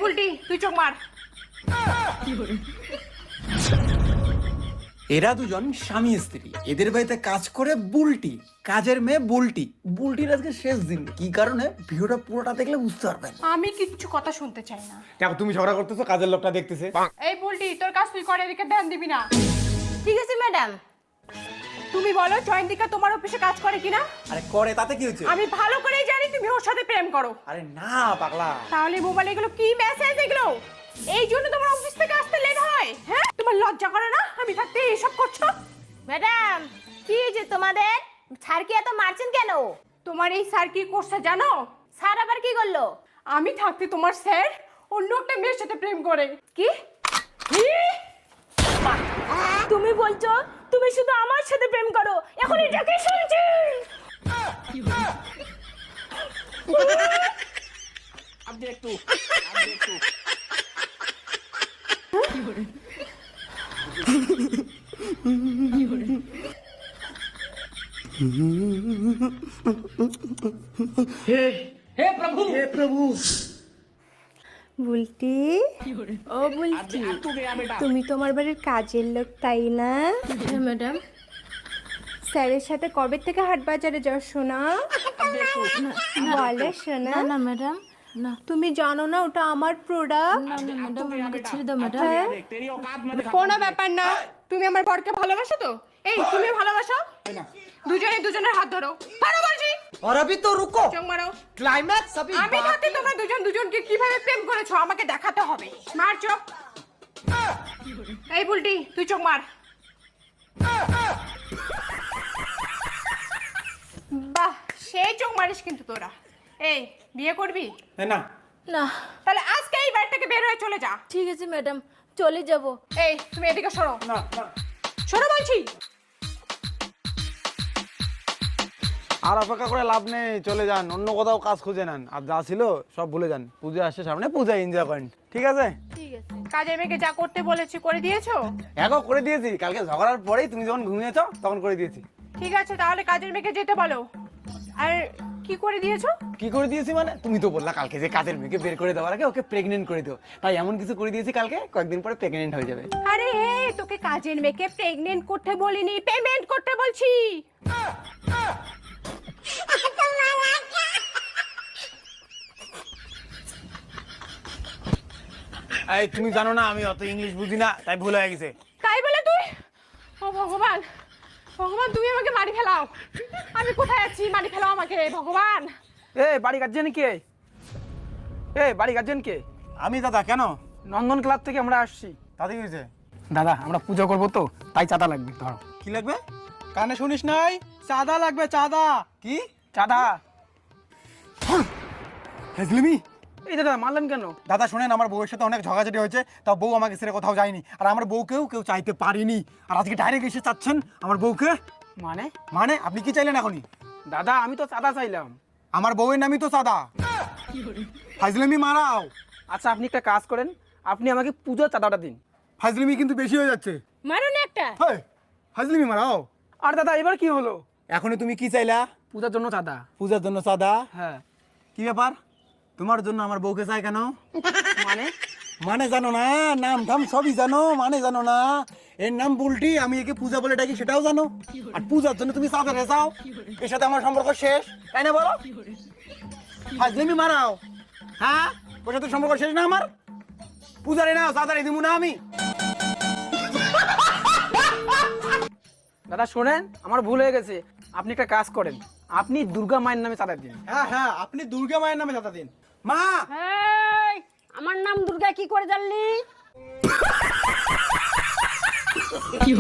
বুলটি তুই চোখ মার। এরা দুজন স্বামী স্ত্রী, এদের বাড়িতে কাজ করে বুলটি, কাজের মেয়ে বুলটি। বুলটির আজকে শেষ দিন, কি কারণে ভিডিওটা পুরোটা দেখলে বুঝতে পারবেন। আমি কিচ্ছু কথা শুনতে চাই না। দেখো তুমি ঝগড়া করতেছো, কাজের লোকটা দেখতেছে। এই বুলটি তোর কাজ তুই করে, এদিকে ধ্যান দিবি না। ঠিক আছে ম্যাডাম। তুমি বলো জয়ন্তিকা তোমার অফিসে কাজ করে কিনা? আরে করে, তাতে কি হচ্ছে? আমি ভালো করেই জানি তুমি ওর সাথে প্রেম করো। আরে না পাগলা। তাহলে মোবাইলে এগুলো কি মেসেজ এগুলো? এই জন্য তোমার অফিস থেকে আসতে লেট হয়? হ্যাঁ, তোমার লজ্জা করে না আমি থাকতে এইসব করছো? ম্যাডাম কি যে তোমাদের স্যার কি এত মারছেন কেন? তোমার এই স্যার কি করছে জানো? স্যার আবার কি করলো? আমি থাকতে তোমার স্যার অন্য একটা মেয়ের সাথে প্রেম করে। কি? তুমি বলছো তুমি শুধু আমার সাথে প্রেম করো? এখন এটা কি শুনছি? আপনি একটু বুলটি, ও বুলটি, তুমি তোমার বাড়ির কাজের লোক তাই না? হ্যাঁ ম্যাডাম। স্যারের সাথে কবে থেকে হাট বাজারে যাও সোনা? বলে সোনা। না ম্যাডাম, না তুমি জানো না ওটা আমার প্রোডাক্ট? না ম্যাডাম, আমাকে ছেড়ে দাও ম্যাডাম। কোনো ব্যাপার না। তুমি আমার বরকে ভালোবাসো তো? এই তুমি ভালোবাসো? দুজনে দুজনের হাত ধরো, ধরো বলছি। और अभी तो रुको, চোখ মারো। क्लाइमैक्स अभी আমি থাকতে তোমরা দুজন দুজনকে কিভাবে প্রেম করেছো আমাকে দেখাতে হবে। মার চোখ। এই বুলটি তুই চোখ মার। বাহ, সেই চোখ মারিস কিন্তু তোরা। এই বিয়ে করবি? না না তাহলে আজকে এই বাড়ি থেকে বের হয়ে চলে যা। ঠিক আছে ম্যাডাম, চলে যাব। এই তুমি এদিকে সরো, সরো বলছি। আর অপেক্ষা করে লাভ নেই, চলে যান, অন্য কোথাও কাজ খুঁজে নেন। আর যা ছিল সব ভুলে যান। পুজো আসছে সামনে, পূজা এনজয় করেন, ঠিক আছে? ঠিক আছে। কাজের মেয়েকে যা করতে বলেছি করে দিয়েছো? এখন করে দিয়েছি, কালকে ঝগড়ার পরেই তুমি যখন ঘুমিয়েছো তখন করে দিয়েছি। ঠিক আছে, তাহলে কাজের মেয়েকে যেতে বলো। আর কি করে দিয়েছো? কি করে দিয়েছি মানে? তুমি তো বললা কালকে যে কাজের মেয়েকে বের করে দেওয়ার আগে ওকে প্রেগনেন্ট করে দাও, তাই এমন কিছু করে দিয়েছি কালকে কয়েকদিন পরে প্রেগনেন্ট হয়ে যাবে। আরে তোকে কাজের মেয়েকে প্রেগনেন্ট করতে বলিনি, পেমেন্ট করতে বলছি। এই তুমি জানো না আমি অত ইংলিশ বুঝি না, তাই ভুল হয়ে গেছে। তাই বলে তুই? ও ভগবান, ভগবান তুমি আমাকে মারি ফেলাও। আমি কোথায় আছি? মারি ফেলাও আমাকে ভগবান। বাড়ি গার্জেন কে? বাড়ি গার্জেন কে? আমি দাদা, কেন? নন্দন ক্লাব থেকে আমরা আসছি। তাতে কি হয়েছে? দাদা আমরা পুজো করবো তো, তাই চাঁদা লাগবে। ধরো। কি লাগবে? কানে শুনিস নাই? চাঁদা লাগবে, চাঁদা। কি চাঁদা? হেজলিমি? এই দাদা মারলেন কেন? দাদা শোনেন, আমার বউয়ের সাথে অনেক ঝগড়াঝাটি হয়েছে, তাও বউ আমাকে ছেড়ে কোথাও যায়নি। আর আমার বউকেও কেউ চাইতে পারিনি, আর আজকে ডাইরেক্ট এসে চাচ্ছেন আমার বউকে? মানে? মানে আপনি কি চাইলেন এখনই? দাদা আমি তো চাঁদা চাইলাম। আমার বউয়ের নামই তো সাদা। ফাজলিমি মারাও। আচ্ছা আপনি একটা কাজ করেন, আপনি আমাকে পুজোর চাঁদাটা দিন। ফাজলিমি কিন্তু বেশি হয়ে যাচ্ছে। মারো না একটা। হয় ফাজলিমি মারাও। আর দাদা এবার কি হলো? এখনই তুমি কি চাইলা? পূজার জন্য চাঁদা। পূজার জন্য সাদা? হ্যাঁ। কি ব্যাপার, তোমার জন্য আমার বউকে চাই কেন? মানে? মানে জানো না? নাম ধাম সবই জানো, মানে জানো না? এর নাম বুলটি, আমি একে পূজা বলে ডাকি সেটাও জানো। আর পূজার জন্য তুমি চাঁদা রেসাও, এর সাথে আমার সম্পর্ক শেষ, তাই না বলো? ফাজলিমি মারাও। হ্যাঁ, ওর সাথে সম্পর্ক শেষ না আমার? পূজারে না চাঁদারে দিব না আমি। দাদা শোনেন, আমার ভুল হয়ে গেছে। আপনি একটা কাজ করেন, আপনি দুর্গা মায়ের নামে চাঁদা দিন। হ্যাঁ, আপনি দুর্গা মায়ের নামে চাঁদা দিন। মা, এই আমার নাম দুর্গা কি করে জানলি? কি